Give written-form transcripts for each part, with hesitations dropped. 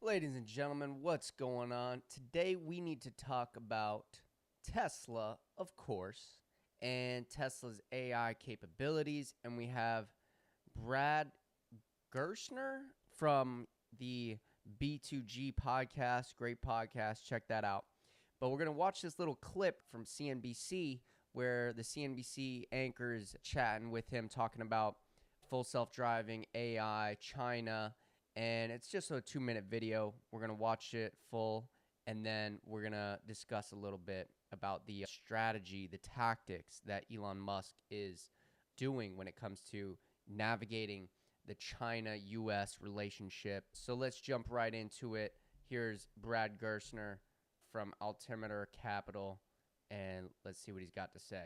Ladies and gentlemen, what's going on? Today we need to talk about Tesla, of course, and Tesla's AI capabilities. And we have Brad Gerstner from the B2G podcast. Great podcast. Check that out. But we're going to watch this little clip from CNBC where the CNBC anchor is chatting with him talking about full self-driving, AI, China, and it's just a 2-minute video. We're going to watch it full, and then we're going to discuss a little bit about the strategy, the tactics that Elon Musk is doing when it comes to navigating the China-U.S. relationship. So let's jump right into it. Here's Brad Gerstner from Altimeter Capital, and let's see what he's got to say.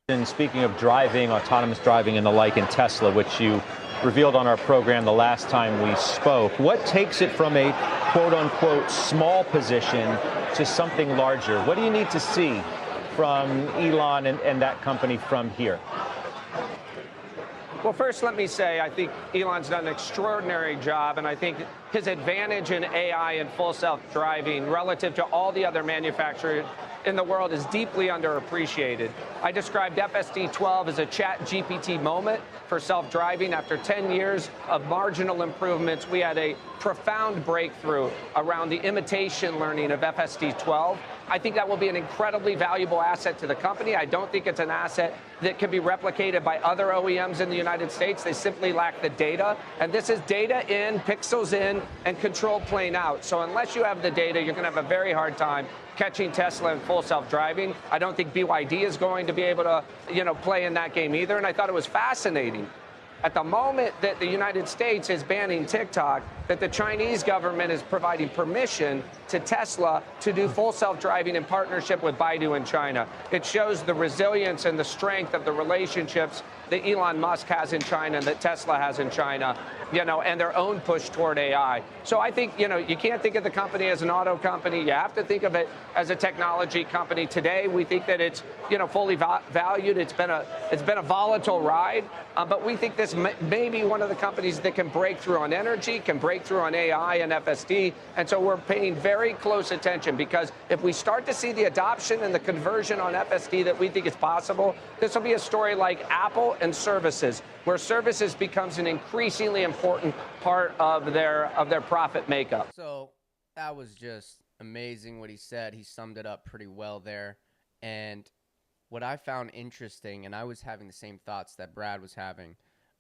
And speaking of driving, autonomous driving and the like in Tesla, which you revealed on our program the last time we spoke, what takes it from a quote-unquote small position to something larger? What do you need to see from Elon and that company from here? Well, first, let me say, I think Elon's done an extraordinary job, and I think his advantage in AI and full self-driving relative to all the other manufacturers in the world is deeply underappreciated. I described FSD 12 as a chat GPT moment for self-driving. After 10 years of marginal improvements, we had a profound breakthrough around the imitation learning of FSD 12. I think that will be an incredibly valuable asset to the company. I don't think it's an asset that can be replicated by other OEMs in the United States. They simply lack the data. And this is data in, pixels in, and control plane out. So unless you have the data, you're going to have a very hard time catching Tesla in full self-driving. I don't think BYD is going to be able to, play in that game either. And I thought it was fascinating. At the moment that the United States is banning TikTok, that the Chinese government is providing permission to Tesla to do full self-driving in partnership with Baidu in China. It shows the resilience and the strength of the relationships that Elon Musk has in China and that Tesla has in China, and their own push toward AI. So I think, you can't think of the company as an auto company. You have to think of it as a technology company. Today, we think that it's, fully valued. It's been a volatile ride, but we think this may be one of the companies that can break through on energy, can break through on AI and FSD. And so we're paying very close attention, because if we start to see the adoption and the conversion on FSD that we think is possible, this will be a story like Apple and services, where services becomes an increasingly important part of their profit makeup. So that was just amazing what he said. He summed it up pretty well there. And what I found interesting, and I was having the same thoughts that Brad was having,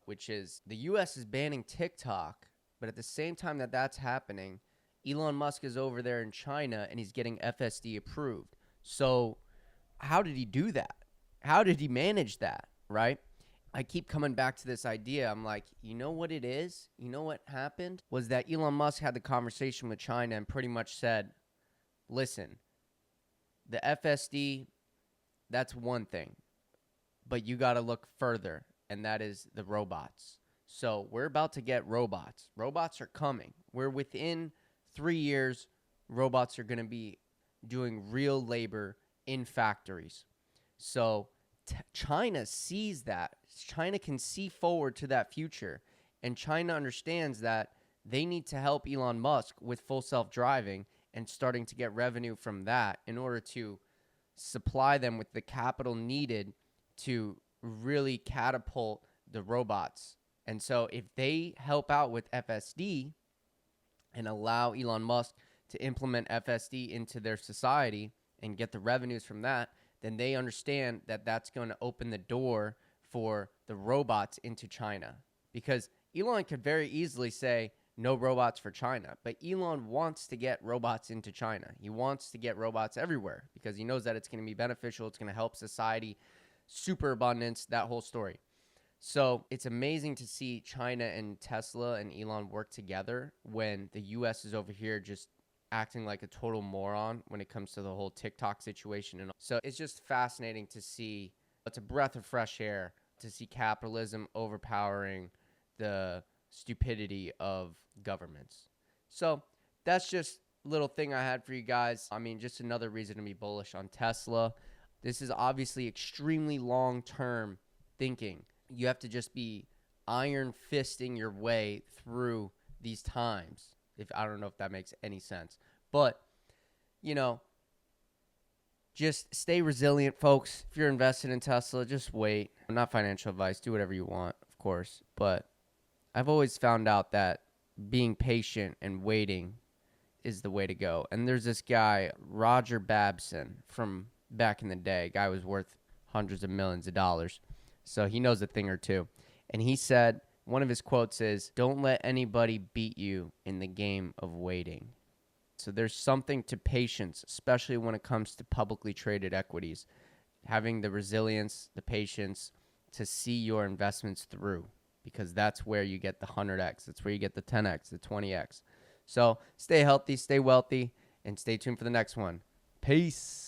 which is the U.S. is banning TikTok, but at the same time that that's happening, Elon Musk is over there in China and he's getting FSD approved. So how did he do that? How did he manage that, right? I keep coming back to this idea. I'm like, you know what it is? You know what happened? Was that Elon Musk had the conversation with China and pretty much said, listen, the FSD, that's one thing, but you got to look further, and that is the robots. So we're about to get robots. Robots are coming. We're within 3 years, robots are going to be doing real labor in factories. So China sees that. China can see forward to that future, and China understands that they need to help Elon Musk with full self-driving and starting to get revenue from that in order to supply them with the capital needed to really catapult the robots. And so if they help out with FSD and allow Elon Musk to implement FSD into their society and get the revenues from that, then they understand that that's going to open the door for the robots into China. Because Elon could very easily say, no robots for China. But Elon wants to get robots into China. He wants to get robots everywhere because he knows that it's going to be beneficial. It's going to help society, superabundance, that whole story. So it's amazing to see China and Tesla and Elon work together when the U.S. is over here just acting like a total moron when it comes to the whole TikTok situation. And so it's just fascinating to see. It's a breath of fresh air to see capitalism overpowering the stupidity of governments. So that's just a little thing I had for you guys. I mean, just another reason to be bullish on Tesla. This is obviously extremely long-term thinking. You have to just be iron fisting your way through these times. If I don't know if that makes any sense. But, you know, just stay resilient, folks. If you're invested in Tesla, just wait. Not financial advice. Do whatever you want, of course. But I've always found out that being patient and waiting is the way to go. And there's this guy, Roger Babson, from back in the day. Guy was worth hundreds of millions of dollars. So he knows a thing or two. And he said, one of his quotes is, "Don't let anybody beat you in the game of waiting." So there's something to patience, especially when it comes to publicly traded equities. Having the resilience, the patience to see your investments through, because that's where you get the 100x. That's where you get the 10x, the 20x. So stay healthy, stay wealthy, and stay tuned for the next one. Peace.